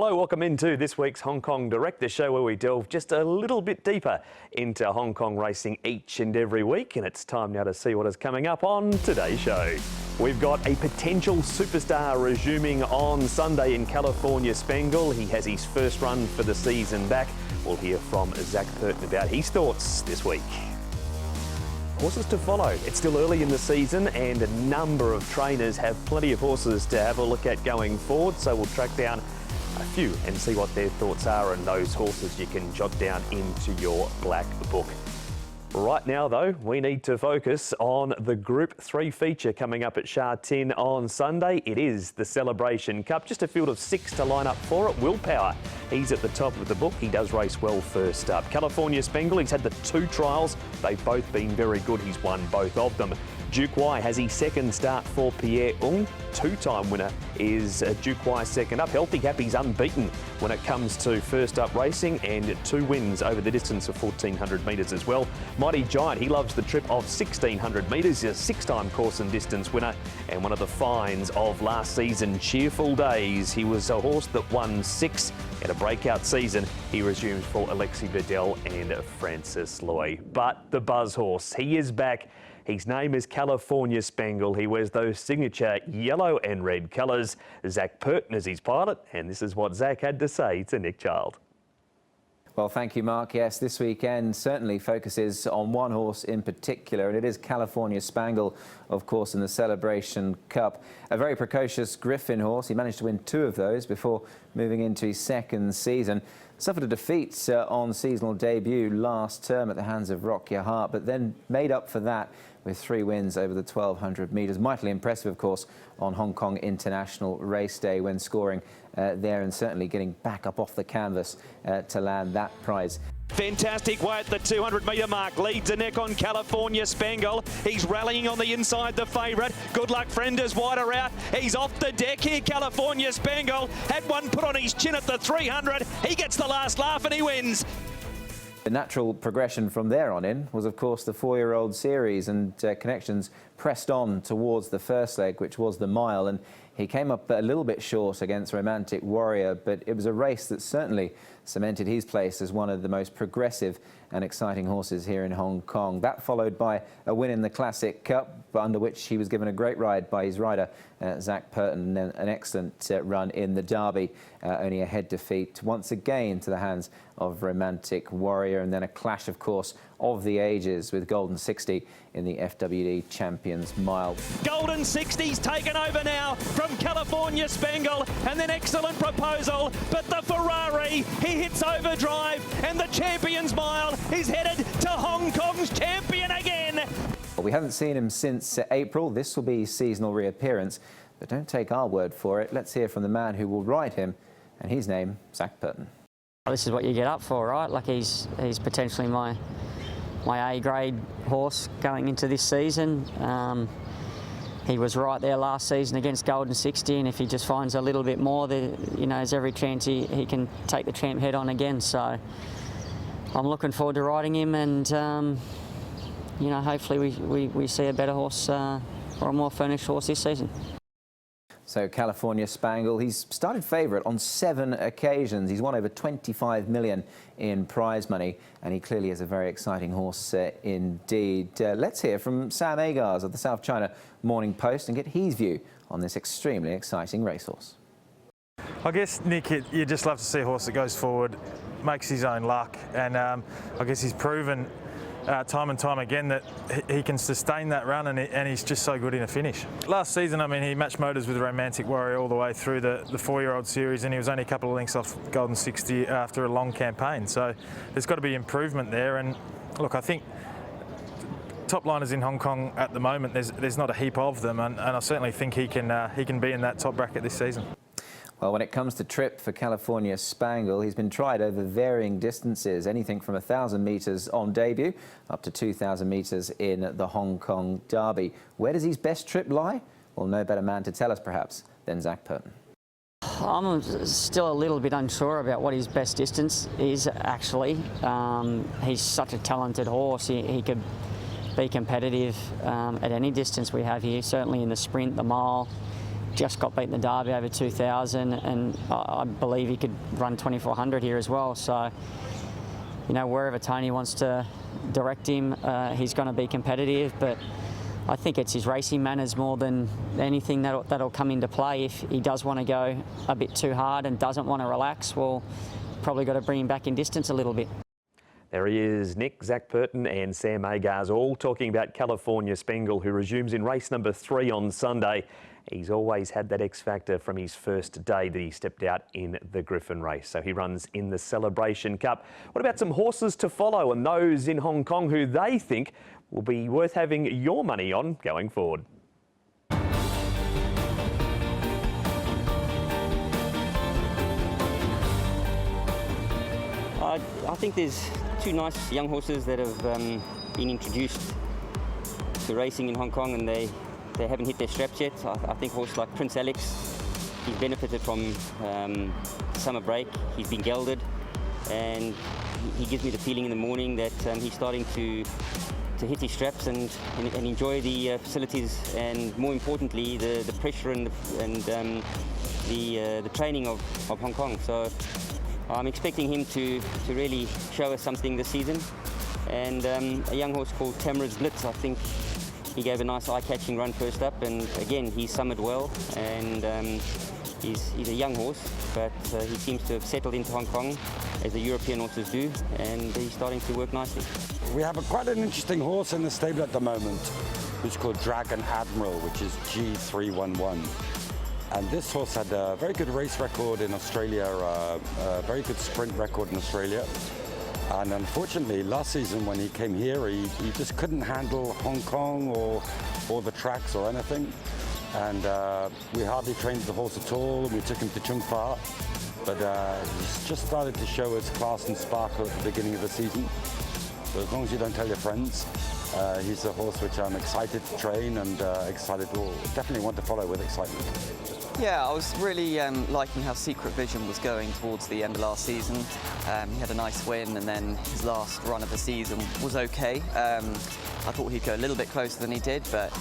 Hello, welcome into this week's Hong Kong Direct, the show where we delve just a little bit deeper into Hong Kong racing each and every week, and it's time now to see what is coming up on today's show. We've got a potential superstar resuming on Sunday in California Spangle. He has his first run for the season back. We'll hear from Zac Purton about his thoughts this week. Horses to follow. It's still early in the season and a number of trainers have plenty of horses to have a look at going forward, so we'll track down a few and see what their thoughts are, and those horses you can jot down into your black book. Right now though, we need to focus on the Group 3 feature coming up at Sha Tin on Sunday. It is the Celebration Cup, just a field of 6 to line up for it. Willpower, he's at the top of the book. He does race well first up. California Spangle, he's had the 2 trials. They've both been very good. He's won both of them. Duke Y has his second start for Pierre Ung. 2-time winner is Duke Y second up. Healthy Happy's unbeaten when it comes to first up racing, and 2 wins over the distance of 1400 metres as well. Mighty Giant, he loves the trip of 1600 metres. He's a 6-time course and distance winner and one of the finds of last season. Cheerful Days, he was a horse that won 6 in a breakout season. He resumes for Alexi Vidal and Francis Loy. But the Buzz horse, he is back. His name is California Spangle. He wears those signature yellow and red colours. Zac Purton is his pilot, and this is what Zac had to say to Nick Child. Well, thank you, Mark. Yes, this weekend certainly focuses on one horse in particular, and it is California Spangle, of course, in the Celebration Cup. A very precocious Griffin horse. He managed to win 2 of those before moving into his second season. Suffered a defeat on seasonal debut last term at the hands of Rock Your Heart, but then made up for that with 3 wins over the 1200 metres. Mightily impressive, of course, on Hong Kong International Race Day when scoring there and certainly getting back up off the canvas to land that prize. Fantastic way at the 200-metre mark. Leads the neck on California Spangle. He's rallying on the inside, the favourite. Good Luck Friend is wider out. He's off the deck here, California Spangle. Had one put on his chin at the 300. He gets the last laugh and he wins. The natural progression from there on in was, of course, the 4-year-old series, and Connections pressed on towards the first leg, which was the mile, and he came up a little bit short against Romantic Warrior, but it was a race that certainly cemented his place as one of the most progressive and exciting horses here in Hong Kong. That followed by a win in the Classic Cup, under which he was given a great ride by his rider, Zac Purton, and an excellent run in the Derby. Only a head defeat once again to the hands of Romantic Warrior, and then a clash, of course, of the ages with Golden 60 in the FWD Champions Mile. Golden 60's taken over now from California Spangle, and then Excellent Proposal, but the Ferrari, he hits overdrive, and the Champions Mile is headed to Hong Kong's champion again. Well, we haven't seen him since April. This will be his seasonal reappearance, but don't take our word for it. Let's hear from the man who will ride him, and his name, Zac Purton. This is what you get up for, right? Like he's potentially my A-grade horse going into this season. He was right there last season against Golden 60, and if he just finds a little bit more, there's every chance he can take the champ head on again. So I'm looking forward to riding him, and hopefully we see a better horse or a more furnished horse this season. So California Spangle, he's started favourite on 7 occasions. He's won over 25 million in prize money, and he clearly is a very exciting horse indeed. Let's hear from Sam Agars of the South China Morning Post and get his view on this extremely exciting racehorse. I guess, Nick, you just love to see a horse that goes forward, makes his own luck, and I guess he's proven time and time again that he can sustain that run, and he's just so good in a finish. Last season, I mean, he matched motors with Romantic Warrior all the way through the 4-year-old series, and he was only a couple of lengths off Golden 60 after a long campaign. So there's got to be improvement there. And look, I think top liners in Hong Kong at the moment, there's not a heap of them, and I certainly think he can be in that top bracket this season. Well, when it comes to trip for California Spangle, he's been tried over varying distances, anything from 1,000 metres on debut up to 2,000 metres in the Hong Kong Derby. Where does his best trip lie? Well, no better man to tell us, perhaps, than Zac Purton. I'm still a little bit unsure about what his best distance is, actually. He's such a talented horse. He could be competitive at any distance we have here, certainly in the sprint, the mile, just got beaten the Derby over 2,000, and I believe he could run 2,400 here as well. So, you know, wherever Tony wants to direct him, he's going to be competitive. But I think it's his racing manners more than anything that'll come into play. If he does want to go a bit too hard and doesn't want to relax, well, probably got to bring him back in distance a little bit. There he is, Nick, Zac Purton and Sam Agars all talking about California Spangle, who resumes in race number 3 on Sunday. He's always had that X factor from his first day that he stepped out in the Griffin race. So he runs in the Celebration Cup. What about some horses to follow and those in Hong Kong who they think will be worth having your money on going forward? I think there's 2 nice young horses that have been introduced to racing in Hong Kong, and they haven't hit their straps yet. I think horses like Prince Alex, he's benefited from summer break. He's been gelded, and he gives me the feeling in the morning that he's starting to hit his straps and enjoy the facilities, and more importantly the pressure and the training of Hong Kong. So I'm expecting him to really show us something this season. And a young horse called Tamara's Blitz, I think he gave a nice eye-catching run first up, and again he's summered well, and he's a young horse, but he seems to have settled into Hong Kong as the European horses do, and he's starting to work nicely. We have quite an interesting horse in the stable at the moment, which is called Dragon Admiral, which is G311. And this horse had a very good race record in Australia, a very good sprint record in Australia. And unfortunately, last season when he came here, he just couldn't handle Hong Kong or the tracks or anything. And we hardly trained the horse at all. We took him to Chung Fa, but he's just started to show his class and sparkle at the beginning of the season. So as long as you don't tell your friends, he's a horse which I'm excited to train and definitely want to follow with excitement. Yeah, I was really liking how Secret Vision was going towards the end of last season. He had a nice win, and then his last run of the season was okay. I thought he'd go a little bit closer than he did, but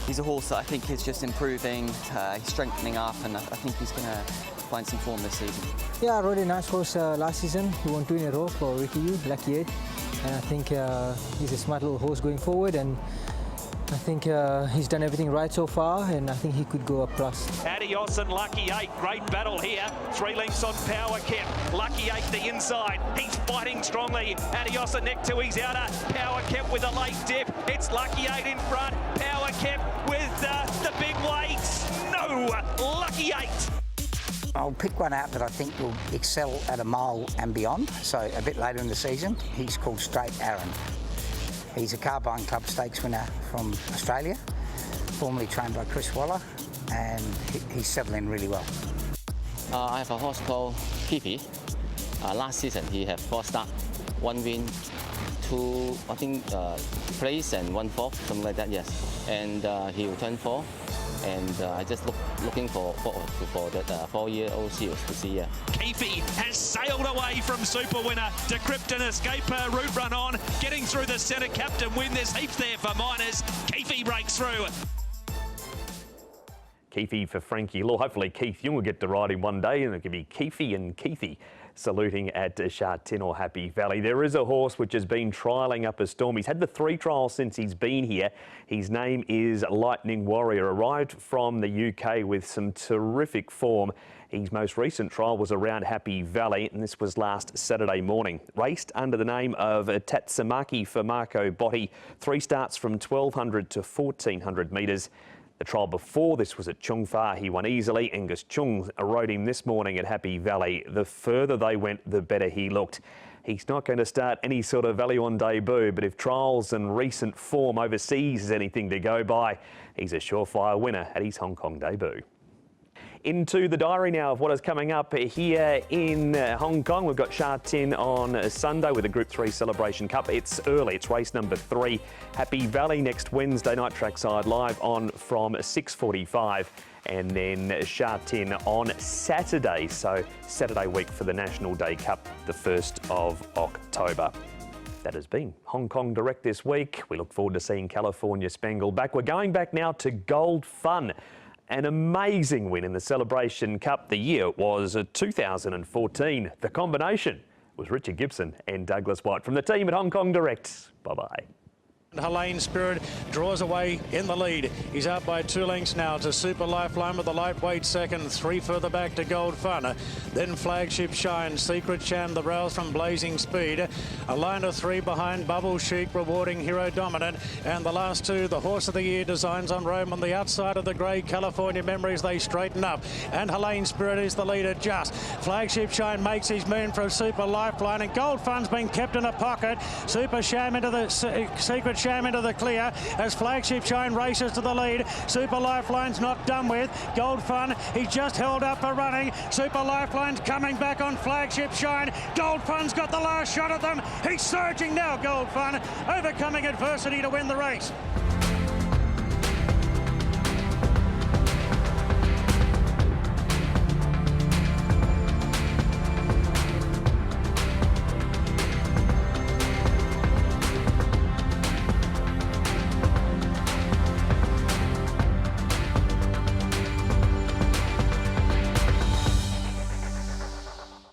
he's a horse that I think is just improving. He's strengthening up, and I think he's going to find some form this season. Yeah, I rode a nice horse last season. He won 2 in a row for Ricky Yu, Lucky 8. And I think he's a smart little horse going forward, and I think he's done everything right so far, and I think he could go up plus. Adios and Lucky 8, great battle here. 3 lengths on Power Kept. Lucky 8 the inside, he's fighting strongly. Adios and neck to his outer. Power Kept with a late dip. It's Lucky 8 in front. Power Kept with the big weights. No, Lucky 8. I'll pick one out that I think will excel at a mile and beyond, so a bit later in the season. He's called Straight Aaron. He's a Carbine Club Stakes winner from Australia, formerly trained by Chris Waller, and he's settling really well. I have a horse called Kiwi. Last season he had 4 starts, 1 win, 2 I think place and 1 fourth, something like that. Yes, and he will turn 4. And I just looking for that 4-year-old series to see. Yeah. Keefe has sailed away from Super Winner. Decrypt and Escape her route run on, getting through the centre captain win. There's heaps there for Miners. Keefe breaks through. Keefe for Frankie Law. Hopefully Keith Young will get to ride him one day, and it could be Keefe and Keithy saluting at Sha Tin or Happy Valley. There is a horse which has been trialling up a storm. He's had the 3 trials since he's been here. His name is Lightning Warrior. Arrived from the UK with some terrific form. His most recent trial was around Happy Valley, and this was last Saturday morning. Raced under the name of Tatsumaki for Marco Botti. 3 starts from 1,200 to 1,400 metres. The trial before this was at Chung Fa. He won easily. Angus Chung rode him this morning at Happy Valley. The further they went, the better he looked. He's not going to start any sort of value on debut, but if trials and recent form overseas is anything to go by, he's a surefire winner at his Hong Kong debut. Into the diary now of what is coming up here in Hong Kong. We've got Sha Tin on Sunday with the Group 3 Celebration Cup. It's early, it's race number 3. Happy Valley next Wednesday night, trackside live on from 6:45. And then Sha Tin on Saturday. So Saturday week for the National Day Cup, the 1st of October. That has been Hong Kong Direct this week. We look forward to seeing California Spangle back. We're going back now to Gold Fun. an amazing win in the Celebration Cup. The year was 2014. The combination was Richard Gibson and Douglas White. From the team at Hong Kong Direct, bye-bye. Helene Spirit draws away in the lead. He's out by 2 lengths now to Super Lifeline with the lightweight second. 3 further back to Gold Fun. Then Flagship Shine, Secret Chan, the rails from Blazing Speed. A line of 3 behind Bubble Chic, Rewarding Hero Dominant. And the last 2, the Horse of the Year, Designs on Rome on the outside of the grey California Memories. They straighten up. And Helene Spirit is the leader just. Flagship Shine makes his moon for Super Lifeline. And Gold Fun's been kept in a pocket. Super Sham into the Secret Sham into the clear as Flagship Shine races to the lead. Super Lifeline's not done with. Gold Fun, he just held up for running. Super Lifeline's coming back on Flagship Shine. Gold Fun's got the last shot at them. He's surging now, Gold Fun, overcoming adversity to win the race.